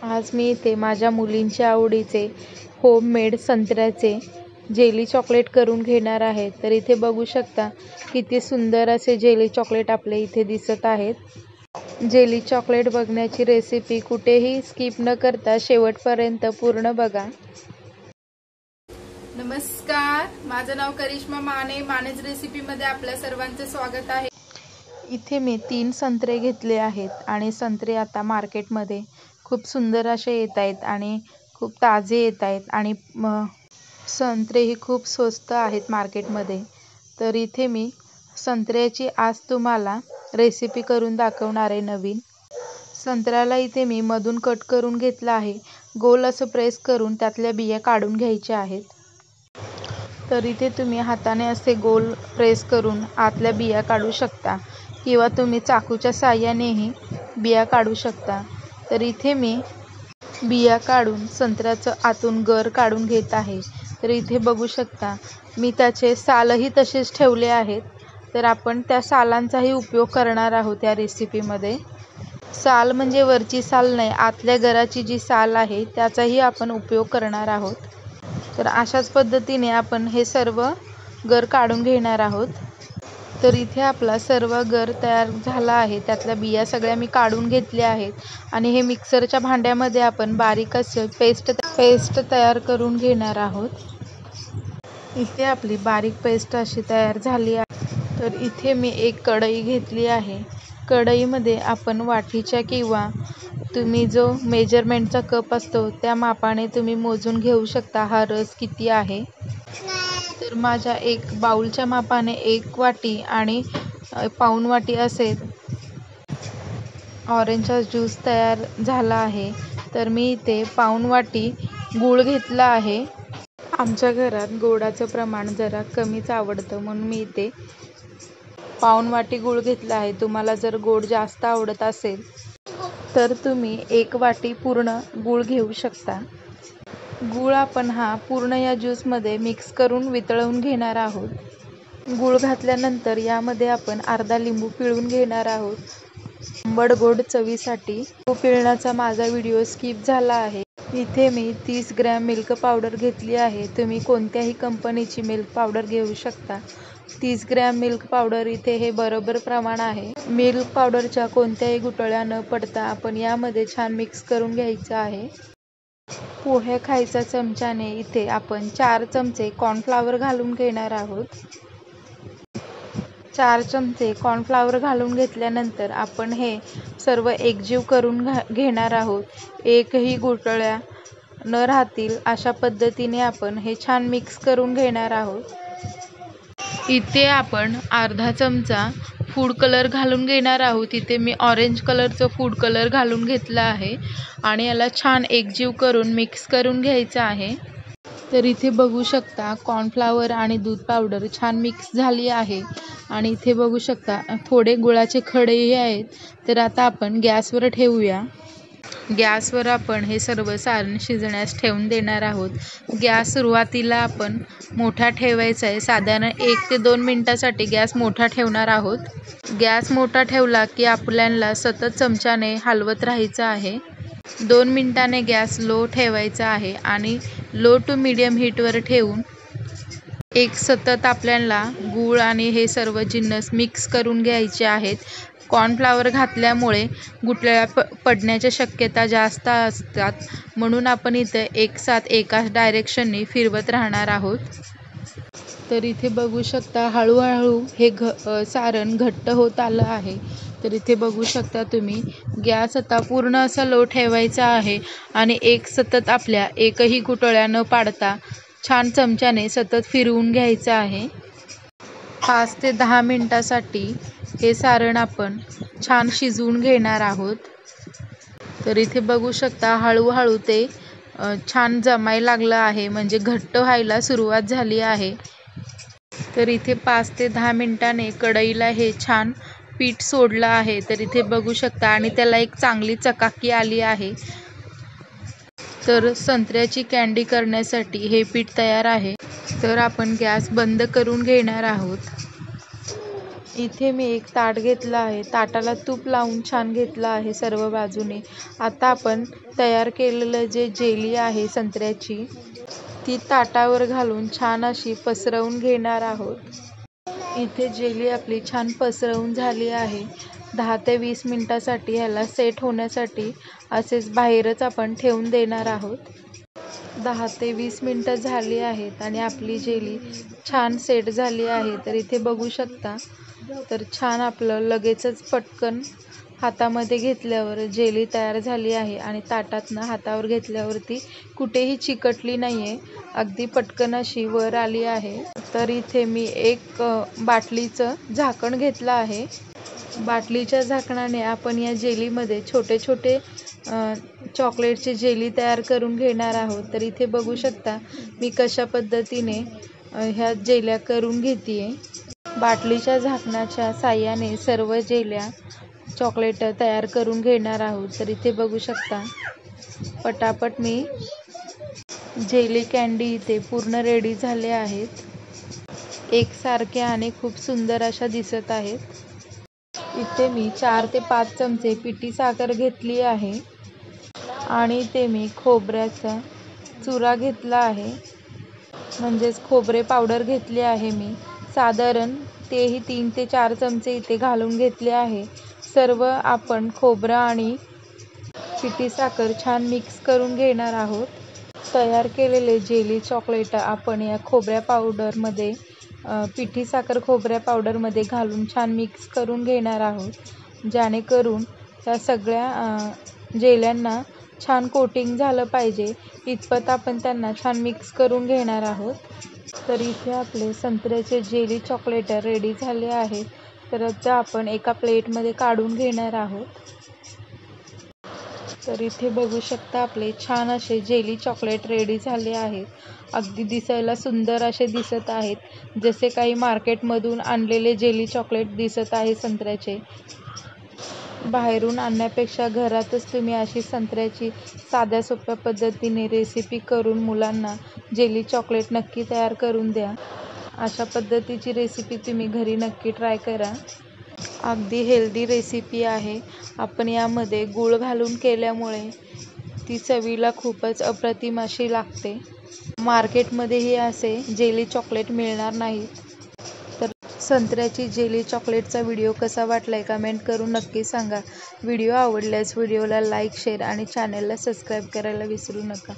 आज मी इथे माझ्या मुलींच्या आवडीचे होममेड संत्र्याचे जेली चॉकलेट करून घेणार आहे। तर इथे बघू शकता किती सुंदर असे जेली चॉकलेट आपले इथे दिसत आहेत। जेली चॉकलेट बघण्याची रेसिपी कुठेही स्किप न करता शेवटपर्यंत पूर्ण बघा। नमस्कार, माझं नाव करिश्मा माने। मानेज रेसिपी मध्ये आपल्या सर्वांचे स्वागत आहे। इथे मी 3 संत्रे घेतले आहेत आणि संत्रे आता मार्केटमध्ये खूप सुंदर असे येत आहेत आणि खूप ताजे येत आहेत आणि संत्रे ही खूप स्वस्त आहेत मार्केटमध्ये। तर इथे मी संत्र्याची आज तुम्हाला रेसिपी करून दाखवणार आहे। नवीन संत्र्याला इथे मी मधून कट करून घेतला आहे। गोल असं प्रेस करून त्यातल्या बिया काढून घ्यायच्या आहेत। तर इथे तुम्ही हाताने असे गोल प्रेस करून आतल्या बिया काढू शकता किंवा तुम्ही चाकूच्या साहाय्यानेही बिया काढू शकता। तर इथे मी बिया काढून संत्र्याचं आतून गर काढून घेत आहे। तर इथे बघू शकता मी त्याचे सालही तसेच ठेवले आहेत। तर आपण त्या सालांचाही उपयोग करणार आहोत या रेसिपीमध्ये। साल म्हणजे वरची साल नाही, आतल्या गराची जी साल आहे त्याचाही आपण उपयोग करणार आहोत। तर अशाच पद्धतीने आपण हे सर्व गर काढून घेणार आहोत। तर इथे आपला सर्व गर तयार झाला आहे। त्यातल्या बिया सगळ्या मी काढून घेतल्या आहेत आणि हे मिक्सरच्या भांड्यामध्ये आपण बारीक असं पेस्ट तयार करून घेणार आहोत। इथे आपली बारीक पेस्ट अशी तयार झाली आहे। तर इथे मी एक कढई घेतली आहे। कढईमध्ये आपण वाटीच्या किंवा तुम्ही जो मेजरमेंटचा कप असतो त्या मापाने तुम्ही मोजून घेऊ शकता हा रस किती आहे। तर माझ्या एक बाउलच्या मापाने 1 वाटी आणि पाऊण वाटी असे ऑरेंजचा ज्यूस तयार झाला आहे। तर मी इथे पाऊण वाटी गूळ घेतला आहे। आमच्या घरात गोडाचं प्रमाण जरा कमीच आवडतं म्हणून मी इथे पाऊण वाटी गूळ घेतला आहे। तुम्हाला जर गोड जास्त आवडत असेल तर तुम्ही 1 वाटी पूर्ण गूळ घेऊ शकता। गूळ आपण हा पूर्ण या ज्यूसमध्ये मिक्स करून वितळवून घेणार आहोत। गूळ घातल्यानंतर यामध्ये आपण अर्धा लिंबू पिळून घेणार आहोत आंबट गोड चवीसाठी। लिंबू पिळण्याचा माझा व्हिडिओ स्किप झाला आहे। इथे मी 30 ग्रॅम मिल्क पावडर घेतली आहे। तुम्ही कोणत्याही कंपनीची मिल्क पावडर घेऊ शकता। 30 ग्रॅम मिल्क पावडर इथे हे बरोबर प्रमाण आहे। मिल्क पावडरच्या कोणत्याही गुठळ्या न पडता आपण यामध्ये छान मिक्स करून घ्यायचं आहे। पोहे खायच्या चमच्याने इथे आपण 4 चमचे कॉर्नफ्लॉवर घालून घेणार आहोत। 4 चमचे कॉर्नफ्लॉवर घालून घेतल्यानंतर आपण हे सर्व एकजीव करून घेणार आहोत। एकही गुठळ्या न राहतील अशा पद्धतीने आपण हे छान मिक्स करून घेणार आहोत। इथे आपण अर्धा चमचा फूड कलर घालून घेणार आहोत। इथे मी ऑरेंज कलरचं फूड कलर घालून घेतला आहे आणि याला छान एकजीव करून मिक्स करून घ्यायचं आहे। तर इथे बघू शकता कॉर्नफ्लॉवर आणि दूध पावडर छान मिक्स झाली आहे आणि इथे बघू शकता थोडे गुळाचे खडेही आहेत। तर आता आपण गॅसवर ठेवूया। गॅसवर आपण हे सर्व सारण शिजण्यास ठेवून देणार आहोत। गॅस सुरुवातीला आपण मोठा ठेवायचा आहे। साधारण 1 ते 2 मिनिटासाठी गॅस मोठा ठेवणार आहोत। गॅस मोठा ठेवला की आपल्याला सतत चमच्याने हलवत राहायचं आहे। 2 मिनिटाने गॅस लो ठेवायचा आहे आणि लो टू मीडियम हीटवर ठेवून सतत आपल्याला गूळ आणि हे सर्व जिन्नस मिक्स करून घ्यायचे आहेत। कॉर्नफ्लॉवर घातल्यामुळे गुठळ्या पडण्याच्या शक्यता जास्त असतात म्हणून आपण इथे एकसाथ एकाच डायरेक्शनने फिरवत राहणार आहोत। तर इथे बघू शकता हळूहळू हे सारण घट्ट होत आलं आहे। तर इथे बघू शकता तुम्ही गॅस आता पूर्ण असा लो ठेवायचा आहे आणि सतत आपल्या एकही गुठळ्या न पाडता छान चमच्याने सतत फिरवून घ्यायचं आहे। 5 ते 10 मिनिटासाठी हे सारण आपण छान शिजवून घेणार आहोत। तर इथे बघू शकता हळूहळू ते छान जमायला लागलं आहे म्हणजे घट्ट व्हायला सुरुवात झाली आहे। तर इथे 5 ते 10 मिनिटाने कढईला हे छान पीठ सोडलं आहे। तर इथे बघू शकता आणि त्याला एक चांगली चकाकी आली आहे। तर संत्र्याची कँडी करण्यासाठी हे पीठ तयार आहे। तर आपण गॅस बंद करून घेणार आहोत। इथे मी एक ताट घेतलं आहे. ताटाला तूप लावून छान घेतलं आहे सर्व बाजूने. आता आपण तयार केलेलं जे जेली आहे संत्र्याची, ती ताटावर घालून छान अशी पसरवून घेणार आहोत. इथे जेली आपली छान पसरवून झाली आहे. 10 ते 20 मिनिटासाठी ह्याला सेट होण्यासाठी असेच बाहेरच आपण ठेवून देणार आहोत. 10 ते 20 मिनिटं झाली आहेत आणि आपली जेली छान सेट झाली आहे. तर इथे बघू शकता, तर छान आपलं लगेचच पटकन हातामध्ये घेतल्यावर जेली तयार झाली आहे आणि ताटातनं हातावर घेतल्यावरती कुठेही चिकटली नाही आहे, अगदी पटकन अशी वर आली आहे. तर इथे मी एक बाटलीचं झाकण घेतलं आहे. बाटलीच्या झाकणाने आपण या जेलीमध्ये छोटे छोटे चॉकलेटचे जेली तयार करून घेणार आहोत. तर इथे बघू शकता मी कशा पद्धतीने ह्या जेल्या करून घेते. बाटलीच्या झाकणाच्या साह्याने सर्व जेल्या चॉकलेट तयार करून घेणार आहोत. तर इथे बघू शकता पटापट मी जेली कँडी इथे पूर्ण रेडी झाले आहेत. एकसारख्या आणि खूप सुंदर अशा दिसत आहेत. इथे मी 4 ते 5 चमचे पिठी साखर घेतली आहे आणि ते मी खोबऱ्याचा चुरा घेतला आहे, म्हणजेच खोबरे पावडर घेतली आहे मी. साधारण तेही 3 ते 4 चमचे इथे घालून घेतले आहे. सर्व आपण खोबरं आणि पिठी साखर छान मिक्स करून घेणार आहोत. तयार केलेले जेली चॉकलेट आपण या खोबऱ्या पावडरमध्ये पिठी साखर खोबऱ्या पावडरमध्ये घालून छान मिक्स करून घेणार आहोत, जेणेकरून त्या सगळ्या जेल्यांना छान कोटिंग झालं पाहिजे इतपत आपण त्यांना छान मिक्स करून घेणार आहोत. तर इथे आपले संत्र्याचे जेली चॉकलेट रेडी झाले आहेत. तर आता आपण एका प्लेटमध्ये काढून घेणार आहोत. तर इथे बघू शकता आपले छान असे जेली चॉकलेट रेडी झाले आहेत. अगदी दिसायला सुंदर असे दिसत आहेत, जसे काही मार्केटमधून आणलेले जेली चॉकलेट दिसत आहे संत्र्याचे. बाहेरून आणण्यापेक्षा घरातच तुम्ही अशी संत्र्याची साध्या सोप्या पद्धतीने रेसिपी करून मुलांना जेली चॉकलेट नक्की तयार करून द्या. अशा पद्धतीची रेसिपी तुम्ही घरी नक्की ट्राय करा. अगदी हेल्दी रेसिपी आहे. आपण यामध्ये गूळ घालून केल्यामुळे ती चवीला खूपच अप्रतिम अशी लागते. मार्केटमध्येही असे जेली चॉकलेट मिळणार नाहीत. तर संत्र्याची जेली चॉकलेटचा व्हिडिओ कसा वाटलाय कमेंट करून नक्की सांगा. व्हिडिओ आवडल्यास व्हिडिओला लाईक, शेअर आणि चॅनलला सबस्क्राईब करायला विसरू नका.